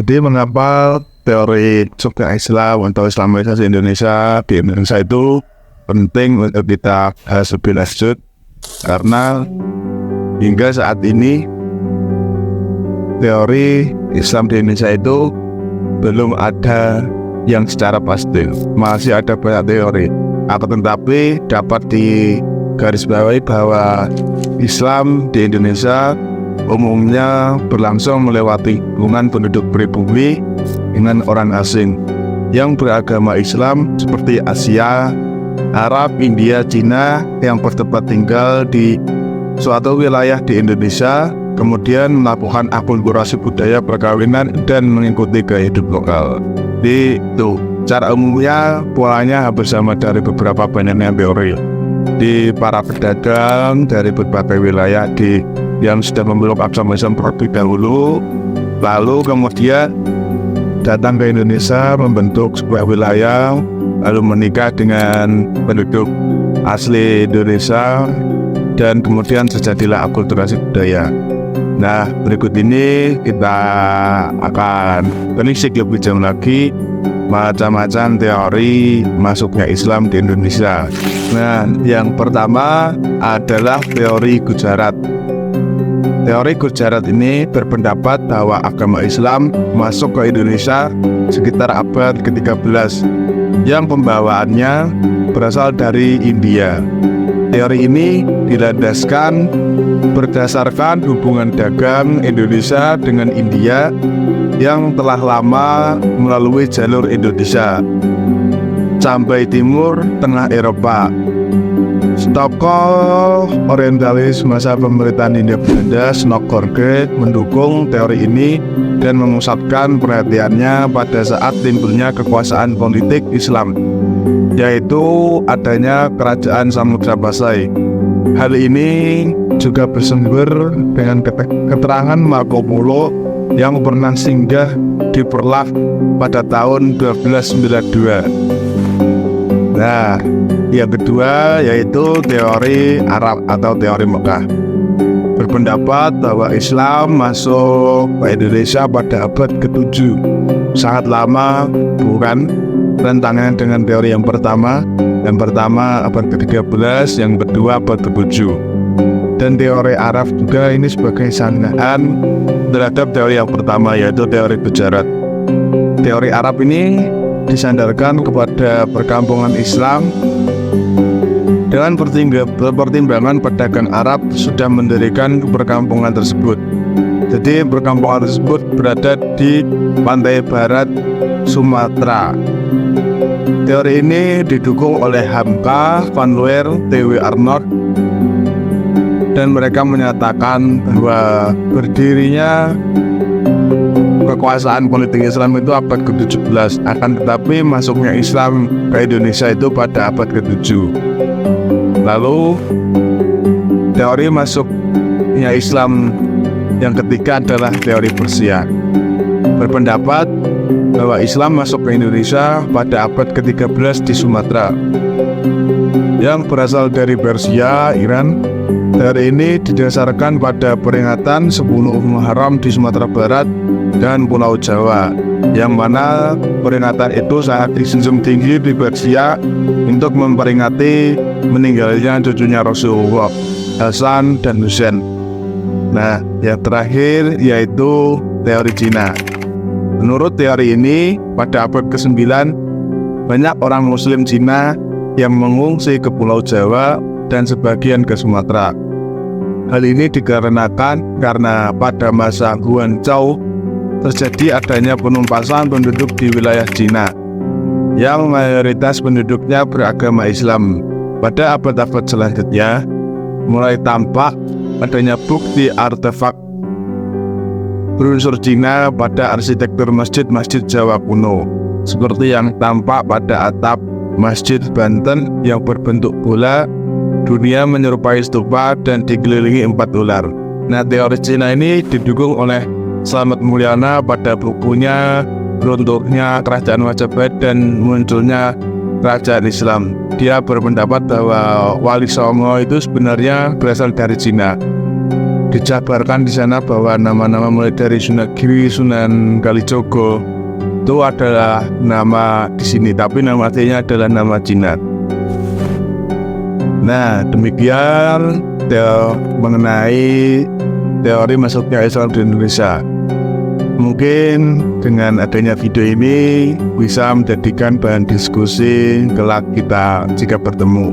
Jadi mengapa teori masuknya Islam atau Islamisasi Indonesia di Indonesia itu penting untuk kita bahas lebih lanjut, karena hingga saat ini teori Islam di Indonesia itu belum ada yang secara pasti, masih ada banyak teori. Akan tetapi dapat digarisbawahi bahwa Islam di Indonesia umumnya berlangsung melewati hubungan penduduk pribumi dengan orang asing yang beragama Islam seperti Asia, Arab, India, Cina yang bertempat tinggal di suatu wilayah di Indonesia, kemudian melakukan akulturasi budaya, perkawinan, dan mengikuti gaya hidup lokal. Itu cara umumnya polanya hampir sama dari beberapa banyaknya teori di para pedagang dari berbagai wilayah yang sudah memeluk agama Islam terlebih dahulu, lalu kemudian datang ke Indonesia membentuk sebuah wilayah, lalu menikah dengan penduduk asli Indonesia, dan kemudian terjadilah akulturasi budaya. Nah, berikut ini kita akan telisik lebih jauh lagi macam-macam teori masuknya Islam di Indonesia. Nah, yang pertama adalah teori Gujarat. Teori Gujarat ini berpendapat bahwa agama Islam masuk ke Indonesia sekitar abad ke-13 yang pembawaannya berasal dari India. Teori ini dilandaskan berdasarkan hubungan dagang Indonesia dengan India yang telah lama melalui jalur Indonesia sampai timur tengah Eropa. Tokoh orientalis masa pemerintahan Hindia Belanda, Snorkogren, mendukung teori ini dan memusatkan perhatiannya pada saat timbulnya kekuasaan politik Islam, yaitu adanya kerajaan Samudra Pasai. Hal ini juga bersumber dengan keterangan Marco Polo yang pernah singgah di Perlah pada tahun 1292. Nah, yang kedua yaitu teori Arab atau teori Mekah. Berpendapat bahwa Islam masuk ke Indonesia pada abad ke-7. Sangat lama, bukan? Rentangan dengan teori yang pertama. Yang pertama abad ke-13, yang kedua abad ke-7. Dan teori Arab juga ini sebagai sanggahan terhadap teori yang pertama, yaitu teori Gujarat. Teori Arab ini disandarkan kepada perkampungan Islam dengan pertimbangan pedagang Arab sudah mendirikan perkampungan tersebut. Jadi perkampungan tersebut berada di pantai barat Sumatera. Teori ini didukung oleh Hamka, Van Leeuwen, T.W. Arnold, dan mereka menyatakan bahwa berdirinya kekuasaan politik Islam itu abad ke-17, akan tetapi masuknya Islam ke Indonesia itu pada abad ke-7. Lalu teori masuknya Islam yang ketiga adalah teori Persia. Berpendapat bahwa Islam masuk ke Indonesia pada abad ke-13 di Sumatera yang berasal dari Persia, Iran. Teori ini didasarkan pada peringatan 10 Muharram di Sumatera Barat dan Pulau Jawa, yang mana peringatan itu sangat disenjung tinggi di Persia untuk memperingati meninggalnya cucunya Rasulullah, Hasan dan Husain. Nah, yang terakhir yaitu teori Cina. Menurut teori ini, pada abad ke-9 banyak orang Muslim Cina yang mengungsi ke Pulau Jawa dan sebagian ke Sumatera. Hal ini dikarenakan karena pada masa Guangzhou terjadi adanya penumpasan penduduk di wilayah Cina yang mayoritas penduduknya beragama Islam. Pada abad-abad selanjutnya mulai tampak adanya bukti artefak berunsur Cina pada arsitektur masjid-masjid Jawa kuno, seperti yang tampak pada atap Masjid Banten yang berbentuk bola, dunia menyerupai stupa dan dikelilingi 4 ular. Nah, teori Cina ini didukung oleh Slamet Mulyana pada bukunya Runtuhnya Kerajaan Majapahit dan Munculnya Kerajaan Islam. Dia berpendapat bahwa Wali Songo itu sebenarnya berasal dari Cina. dijabarkan di sana bahwa nama-nama mulai dari Sunan Giri, Sunan Kalijogo itu adalah nama di sini, tapi nama aslinya adalah nama Jinak. Nah, demikian mengenai teori masuknya Islam di Indonesia. Mungkin dengan adanya video ini bisa menjadikan bahan diskusi kelak kita jika bertemu.